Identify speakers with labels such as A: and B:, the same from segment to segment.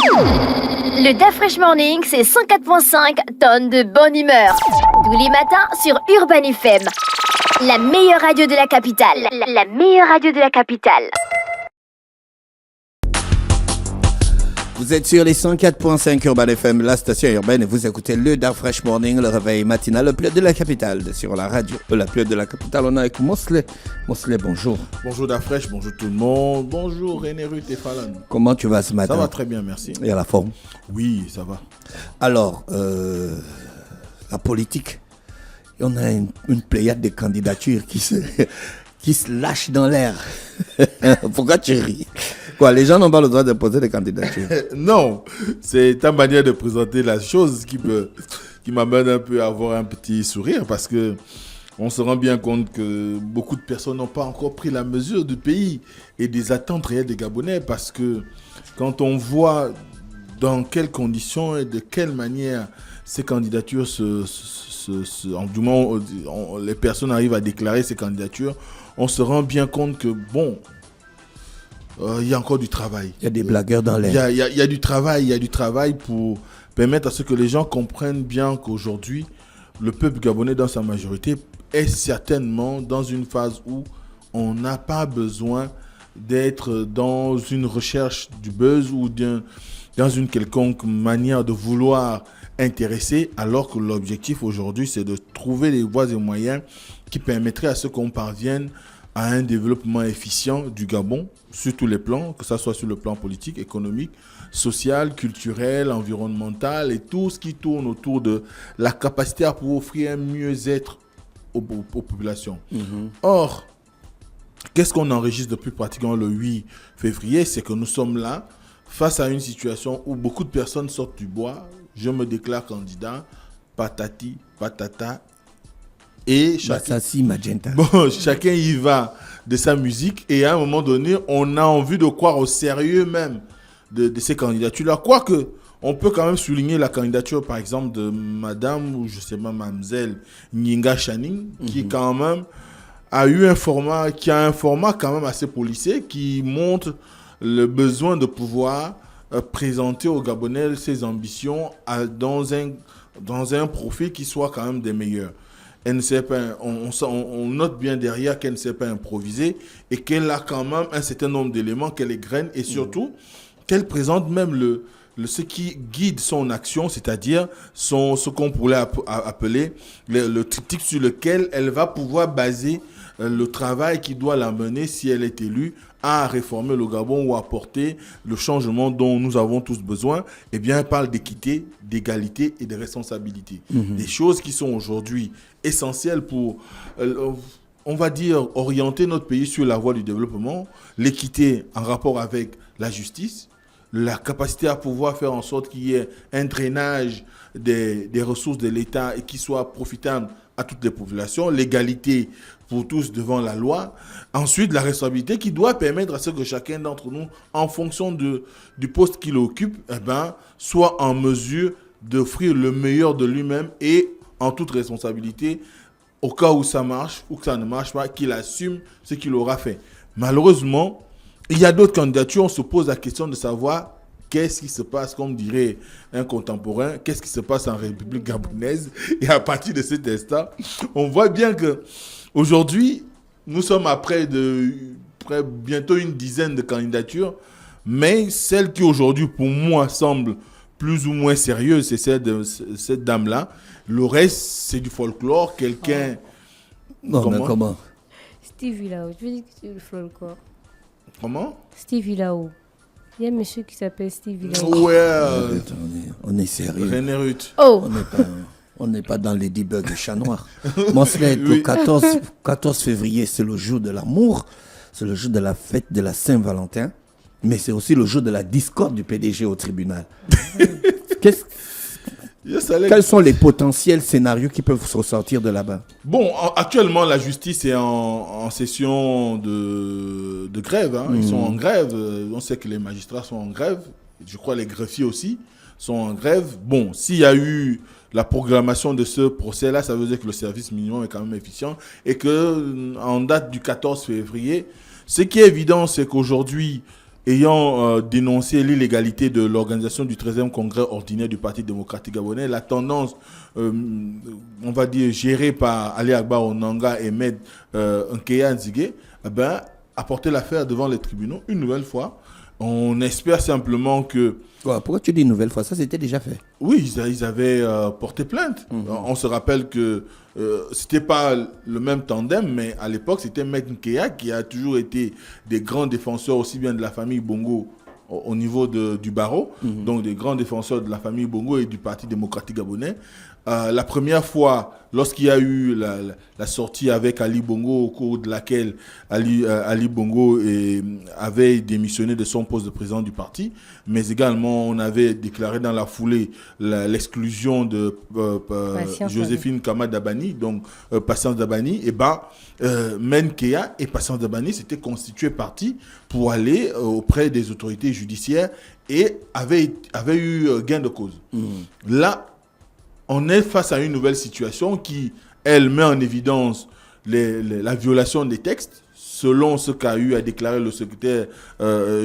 A: Le DAF Fresh Morning, c'est 104.5 tonnes de bonne humeur. Tous les matins sur Urban FM. La meilleure radio de la capitale. La meilleure radio de la capitale.
B: Vous êtes sur les 104.5 Urban FM, la station urbaine, et vous écoutez le DAF Fresh Morning, le réveil matinal, le plus de la capitale. Sur la radio, la plus de la capitale, on est avec Mosley. Mosley, bonjour.
C: Bonjour DAF Fresh, bonjour tout le monde. Bonjour René Ruth et Fallon.
B: Comment tu vas ce matin?
C: Ça va très bien, merci.
B: Et à la forme?
C: Oui, ça va.
B: Alors, la politique, on a une pléiade de candidatures qui se lâchent dans l'air. Pourquoi tu ris? Quoi, les gens n'ont pas le droit de poser des candidatures?
C: Non, c'est ta manière de présenter la chose qui m'amène un peu à avoir un petit sourire, parce que on se rend bien compte que beaucoup de personnes n'ont pas encore pris la mesure du pays et des attentes réelles des Gabonais, parce que quand on voit dans quelles conditions et de quelle manière ces candidatures du moment où les personnes arrivent à déclarer ces candidatures, on se rend bien compte que il y a encore du travail.
B: Il y a des blagueurs dans l'air.
C: Il y a du travail pour permettre à ce que les gens comprennent bien qu'aujourd'hui, le peuple gabonais dans sa majorité est certainement dans une phase où on n'a pas besoin d'être dans une recherche du buzz ou dans une quelconque manière de vouloir intéresser, alors que l'objectif aujourd'hui, c'est de trouver les voies et moyens qui permettraient à ce qu'on parvienne à un développement efficient du Gabon sur tous les plans, que ce soit sur le plan politique, économique, social, culturel, environnemental et tout ce qui tourne autour de la capacité à pouvoir offrir un mieux-être aux populations. Or, qu'est-ce qu'on enregistre depuis pratiquement le 8 février? C'est que nous sommes là face à une situation où beaucoup de personnes sortent du bois. Je me déclare candidat, patati, patata. Et chacun y va de sa musique, et à un moment donné, on a envie de croire au sérieux même de ces candidatures-là. Quoique, on peut quand même souligner la candidature, par exemple, de madame, ou je sais pas, mademoiselle Nyinga Channing, qui quand même a un format quand même assez policé, qui montre le besoin de pouvoir présenter aux Gabonais ses ambitions dans un profil qui soit quand même des meilleurs. Elle ne sait pas, on note bien derrière qu'elle ne sait pas improviser, et qu'elle a quand même un certain nombre d'éléments qu'elle égrène, et surtout qu'elle présente même ce qui guide son action, c'est-à-dire ce qu'on pourrait appeler le triptyque sur lequel elle va pouvoir baser le travail qui doit l'amener, si elle est élue, à réformer le Gabon ou à apporter le changement dont nous avons tous besoin. Eh bien, elle parle d'équité, d'égalité et de responsabilité. Des choses qui sont aujourd'hui essentielles pour, on va dire, orienter notre pays sur la voie du développement. L'équité en rapport avec la justice, la capacité à pouvoir faire en sorte qu'il y ait un drainage des ressources de l'État et qui soit profitable à toutes les populations, l'égalité pour tous devant la loi. Ensuite, la responsabilité qui doit permettre à ce que chacun d'entre nous, en fonction du poste qu'il occupe, soit en mesure d'offrir le meilleur de lui-même, et en toute responsabilité, au cas où ça marche ou que ça ne marche pas, qu'il assume ce qu'il aura fait. Malheureusement, il y a d'autres candidatures, on se pose la question de savoir qu'est-ce qui se passe, comme dirait un contemporain, qu'est-ce qui se passe en République gabonaise. Et à partir de cet instant, on voit bien que aujourd'hui, nous sommes après bientôt une dizaine de candidatures, mais celle qui aujourd'hui, pour moi, semble plus ou moins sérieuse, c'est celle de cette dame-là. Le reste, c'est du folklore. Quelqu'un...
B: Non, mais comment?
D: Steve Lao, je veux dire que c'est du folklore.
C: Comment?
D: Steve Lao. Il y a un monsieur qui s'appelle Steve Lao.
C: Ouais.
B: On est sérieux.
C: René Ruth.
D: Oh.
B: On n'est pas dans les debugs de chat noir. Mosley, le 14 février, c'est le jour de l'amour. C'est le jour de la fête de la Saint-Valentin. Mais c'est aussi le jour de la discorde du PDG au tribunal. Quels sont les potentiels scénarios qui peuvent ressortir de là-bas?
C: Bon, actuellement, la justice est en session de grève. Ils sont en grève. On sait que les magistrats sont en grève. Je crois que les greffiers aussi sont en grève. Bon, s'il y a eu la programmation de ce procès-là, ça veut dire que le service minimum est quand même efficient. Et qu'en date du 14 février, ce qui est évident, c'est qu'aujourd'hui, ayant dénoncé l'illégalité de l'organisation du 13e congrès ordinaire du Parti démocratique gabonais, la tendance, on va dire, gérée par Ali Akbar Onanga et Med Nkeya Nzige, a porté l'affaire devant les tribunaux une nouvelle fois. On espère simplement que...
B: Pourquoi tu dis une nouvelle fois? Ça, c'était déjà fait.
C: Oui, ils avaient porté plainte. On se rappelle que c'était pas le même tandem, mais à l'époque, c'était Med Nkeya qui a toujours été des grands défenseurs aussi bien de la famille Bongo au niveau du barreau, donc des grands défenseurs de la famille Bongo et du Parti démocratique gabonais. La première fois, lorsqu'il y a eu la sortie avec Ali Bongo, au cours de laquelle Ali Bongo avait démissionné de son poste de président du parti, mais également on avait déclaré dans la foulée l'exclusion de Joséphine Kama Dabani, donc Patience Dabani, et Menkea et Patience Dabani s'étaient constitués parti pour aller auprès des autorités judiciaires et avaient eu gain de cause. Là, on est face à une nouvelle situation qui, elle, met en évidence la violation des textes, selon ce qu'a eu à déclarer le secrétaire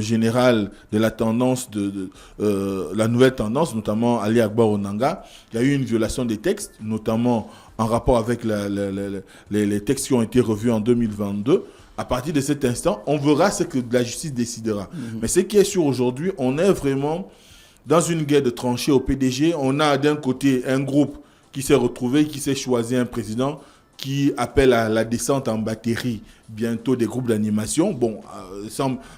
C: général de la tendance, la nouvelle tendance, notamment Ali Akbar Onanga. Il y a eu une violation des textes, notamment en rapport avec les textes qui ont été revus en 2022. À partir de cet instant, on verra ce que la justice décidera. Mais ce qui est sûr aujourd'hui, on est vraiment dans une guerre de tranchées au PDG. On a d'un côté un groupe qui s'est retrouvé, qui s'est choisi un président qui appelle à la descente en batterie bientôt des groupes d'animation. Bon,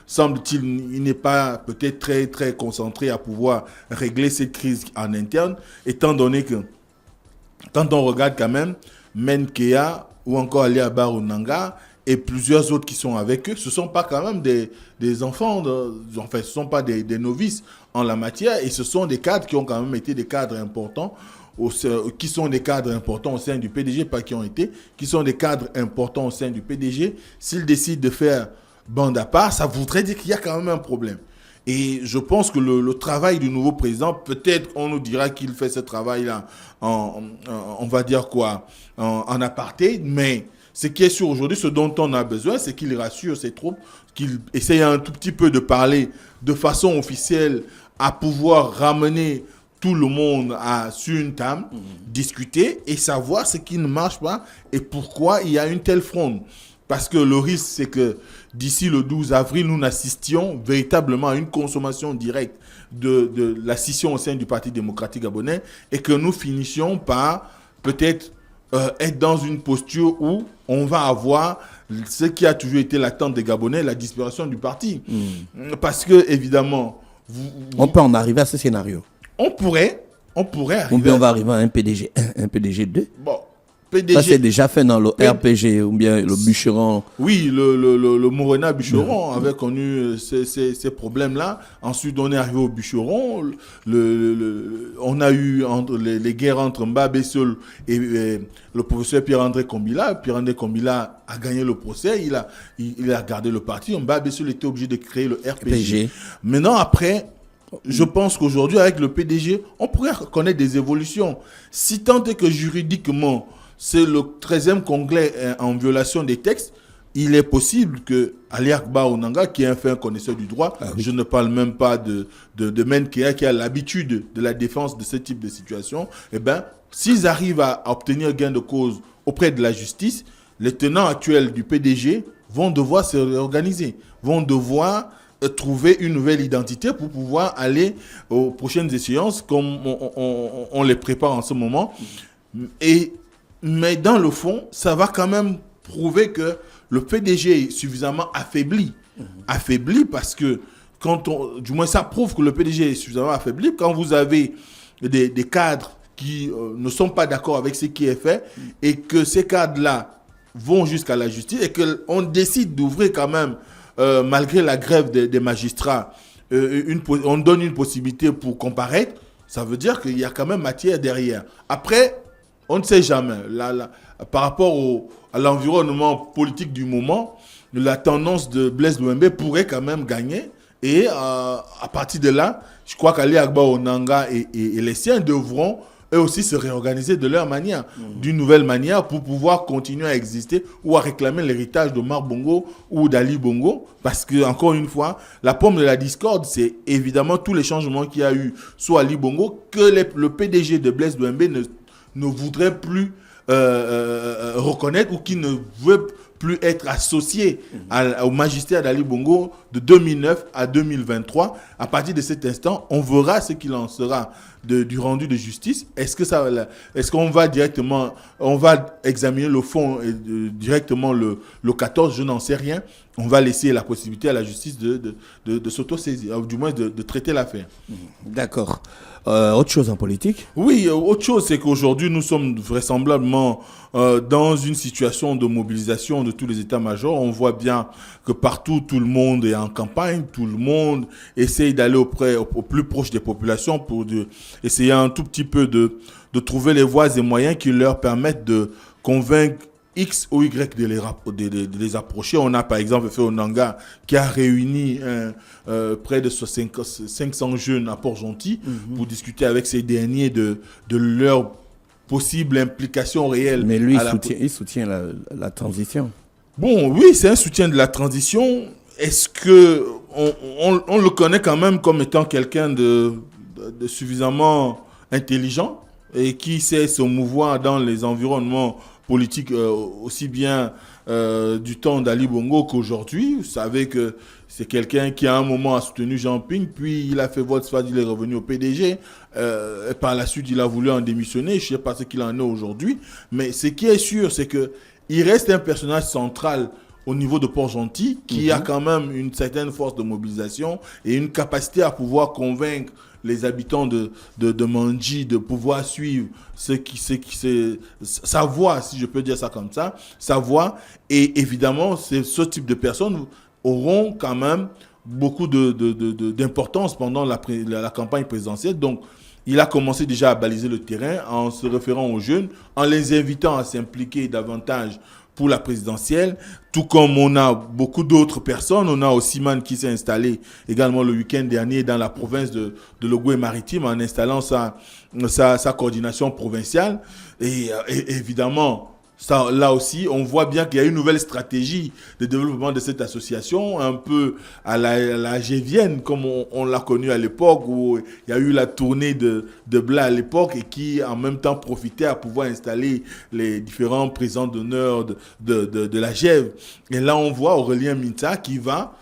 C: semble-t-il, il n'est pas peut-être très, très concentré à pouvoir régler cette crise en interne, étant donné que quand on regarde quand même Menkea ou encore Ali Akbar Onanga et plusieurs autres qui sont avec eux, ce ne sont pas quand même des enfants, enfin, ce ne sont pas des novices en la matière, et ce sont des cadres qui ont quand même été des cadres importants, qui sont des cadres importants au sein du PDG, pas qui ont été, qui sont des cadres importants au sein du PDG. S'ils décident de faire bande à part, ça voudrait dire qu'il y a quand même un problème. Et je pense que le travail du nouveau président, peut-être on nous dira qu'il fait ce travail-là on va dire quoi, en aparté, mais ce qui est sûr aujourd'hui, ce dont on a besoin, c'est qu'il rassure ses troupes, qu'il essaye un tout petit peu de parler de façon officielle à pouvoir ramener tout le monde sur une table, discuter et savoir ce qui ne marche pas et pourquoi il y a une telle fronde. Parce que le risque, c'est que d'ici le 12 avril, nous assistions véritablement à une consommation directe de la scission au sein du Parti démocratique gabonais et que nous finissions par peut-être être dans une posture où on va avoir ce qui a toujours été l'attente des Gabonais, la disparition du parti. Parce que, évidemment...
B: On peut en arriver à ce scénario.
C: On pourrait arriver...
B: Ou bien on va arriver à un PDG 2.
C: Bon, PDG...
B: Ça, c'est déjà fait dans le RPG, ou bien le Bûcheron.
C: Oui, le Morena Bûcheron avait connu ces problèmes-là. Ensuite, on est arrivé au Bûcheron. On a eu les guerres entre Mbabé Seul et le professeur Pierre-André Kombila. Pierre-André Kombila a gagné le procès. Il a gardé le parti. Mbabé Seul était obligé de créer le RPG. Maintenant, après... Je pense qu'aujourd'hui, avec le PDG, on pourrait reconnaître des évolutions. Si tant est que juridiquement, c'est le 13e congrès en violation des textes, il est possible que Ali Akbar Onanga, qui est un fin connaisseur du droit, je ne parle même pas de Menkea, qui a l'habitude de la défense de ce type de situation, s'ils arrivent à obtenir gain de cause auprès de la justice, les tenants actuels du PDG vont devoir se réorganiser, vont devoir trouver une nouvelle identité pour pouvoir aller aux prochaines échéances comme on les prépare en ce moment. Mais dans le fond, ça va quand même prouver que le PDG est suffisamment affaibli. Affaibli parce que, du moins ça prouve que le PDG est suffisamment affaibli quand vous avez des cadres qui ne sont pas d'accord avec ce qui est fait et que ces cadres-là vont jusqu'à la justice et qu'on décide d'ouvrir quand même malgré la grève des magistrats, on donne une possibilité pour comparaître, ça veut dire qu'il y a quand même matière derrière. Après, on ne sait jamais. Par rapport à l'environnement politique du moment, la tendance de Blaise Douembé pourrait quand même gagner. Et à partir de là, je crois qu'Ali Akbar Onanga et les siens devront eux aussi se réorganiser de leur manière, d'une nouvelle manière pour pouvoir continuer à exister ou à réclamer l'héritage de Marc Bongo ou d'Ali Bongo. Parce que, encore une fois, la pomme de la discorde, c'est évidemment tous les changements qu'il y a eu sur Ali Bongo que le PDG de Blaise Doumbé ne voudrait plus reconnaître ou qui ne veut plus être associé au magistère d'Ali Bongo de 2009 à 2023. À partir de cet instant, on verra ce qu'il en sera du rendu de justice. Est-ce qu'on va directement, on va examiner le fond directement le 14, je n'en sais rien. On va laisser la possibilité à la justice de s'auto-saisir, du moins de traiter l'affaire.
B: D'accord. Autre chose en politique?
C: Oui, autre chose, c'est qu'aujourd'hui, nous sommes vraisemblablement dans une situation de mobilisation de tous les états-majors. On voit bien que partout, tout le monde est en campagne, tout le monde essaye d'aller au plus proche des populations pour essayer un tout petit peu de trouver les voies et moyens qui leur permettent de convaincre X ou Y de les approcher. On a par exemple fait Onanga qui a réuni près de 500 jeunes à Port-Gentil pour discuter avec ces derniers de leur possible implication réelle.
B: Mais lui, il soutient la transition.
C: Bon, oui, c'est un soutien de la transition. Est-ce que on le connaît quand même comme étant quelqu'un de suffisamment intelligent et qui sait se mouvoir dans les environnements politique aussi bien du temps d'Ali Bongo qu'aujourd'hui. Vous savez que c'est quelqu'un qui à un moment a soutenu Jean Ping, puis il a fait vote soit il est revenu au PDG, et par la suite il a voulu en démissionner. Je ne sais pas ce qu'il en est aujourd'hui, mais ce qui est sûr, c'est que il reste un personnage central au niveau de Port-Gentil qui a quand même une certaine force de mobilisation et une capacité à pouvoir convaincre les habitants de Mandji de pouvoir suivre sa voix, si je peux dire ça comme ça, sa voix. Et évidemment, ce type de personnes auront quand même beaucoup d'importance pendant la campagne présidentielle. Donc, il a commencé déjà à baliser le terrain en se référant aux jeunes, en les invitant à s'impliquer davantage pour la présidentielle, tout comme on a beaucoup d'autres personnes. On a Osimane qui s'est installé également le week-end dernier dans la province de Logoué-Maritime en installant sa coordination provinciale. Et évidemment, ça, là aussi, on voit bien qu'il y a une nouvelle stratégie de développement de cette association, un peu à la Gévienne, comme on l'a connu à l'époque, où il y a eu la tournée de Blas à l'époque et qui, en même temps, profitait à pouvoir installer les différents présidents d'honneur de la Gève. Et là, on voit Aurélien Minta qui va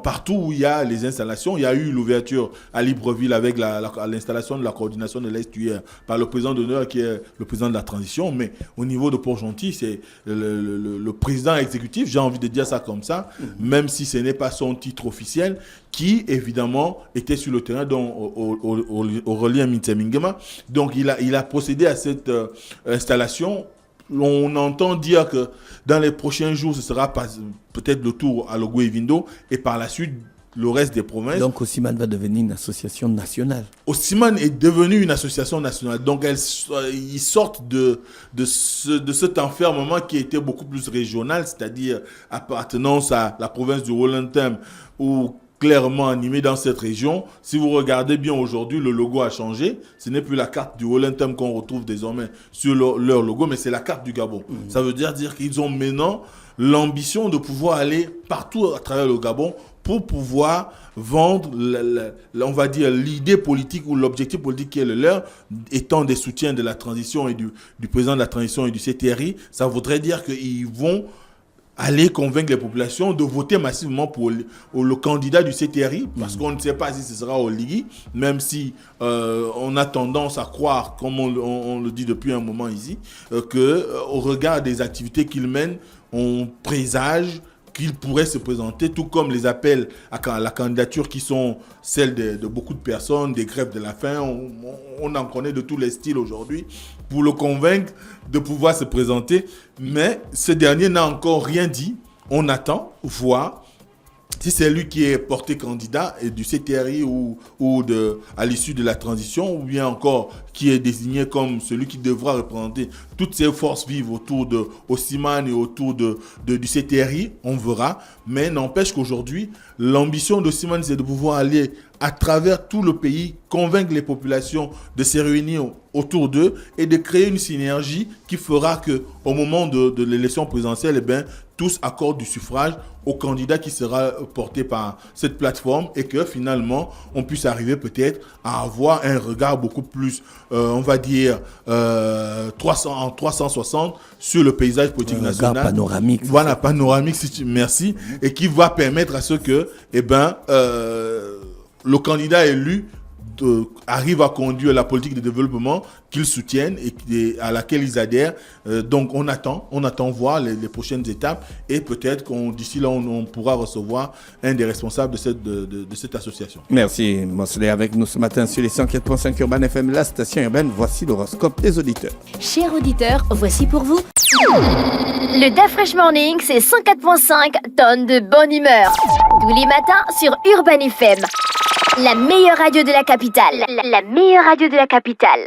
C: partout où il y a les installations. Il y a eu l'ouverture à Libreville avec l'installation de la coordination de l'estuaire par le président d'honneur qui est le président de la transition. Mais au niveau de Port-Gentil, c'est le président exécutif, j'ai envie de dire ça comme ça, même si ce n'est pas son titre officiel, qui évidemment était sur le terrain Aurélien Minta. Donc il a procédé à cette installation. On entend dire que dans les prochains jours, ce sera peut-être le tour à Logoué-Vindo et par la suite, le reste des provinces.
B: Donc, Osimane va devenir une association nationale.
C: Osimane est devenu une association nationale. Donc, ils sortent de cet enfermement qui était beaucoup plus régional, c'est-à-dire appartenance à la province du Haut-Lantem ou clairement animé dans cette région. Si vous regardez bien aujourd'hui, le logo a changé. Ce n'est plus la carte du Haut-Lantem qu'on retrouve désormais sur leur logo, mais c'est la carte du Gabon. Ça veut dire qu'ils ont maintenant l'ambition de pouvoir aller partout à travers le Gabon pour pouvoir vendre, on va dire, l'idée politique ou l'objectif politique qui est le leur, étant des soutiens de la transition et du président de la transition et du CTRI. Ça voudrait dire qu'ils vont aller convaincre les populations de voter massivement pour le candidat du CTRI, parce qu'on ne sait pas si ce sera Oligui, même si on a tendance à croire, comme on le dit depuis un moment ici, qu'au regard des activités qu'il mène, on présage qu'il pourrait se présenter, tout comme les appels à la candidature qui sont celles de beaucoup de personnes, des grèves de la faim, on en connaît de tous les styles aujourd'hui, pour le convaincre de pouvoir se présenter. Mais ce dernier n'a encore rien dit. On attend, voir si c'est lui qui est porté candidat du CTRI ou à l'issue de la transition, ou bien encore qui est désigné comme celui qui devra représenter toutes ces forces vives autour de Osiman et autour du CTRI, on verra. Mais n'empêche qu'aujourd'hui, l'ambition d'Osiman, c'est de pouvoir aller à travers tout le pays, convaincre les populations de se réunir autour d'eux et de créer une synergie qui fera qu'au moment de l'élection présidentielle, tous accordent du suffrage au candidat qui sera porté par cette plateforme et que finalement, on puisse arriver peut-être à avoir un regard beaucoup plus, on va dire, 360 sur le paysage politique national.
B: Un regard panoramique.
C: Voilà, panoramique, merci. Et qui va permettre à ce que, le candidat élu arrive à conduire la politique de développement qu'ils soutiennent et à laquelle ils adhèrent. Donc on attend voir les prochaines étapes et peut-être d'ici là on pourra recevoir un des responsables de cette association.
B: Merci Mosley avec nous ce matin sur les 104.5 Urban FM, la station urbaine. Voici l'horoscope des auditeurs.
A: Chers auditeurs, voici pour vous le DAF Fresh Morning, c'est 104.5 tonnes de bonne humeur. Tous les matins sur Urban FM. La meilleure radio de la capitale. La meilleure radio de la capitale.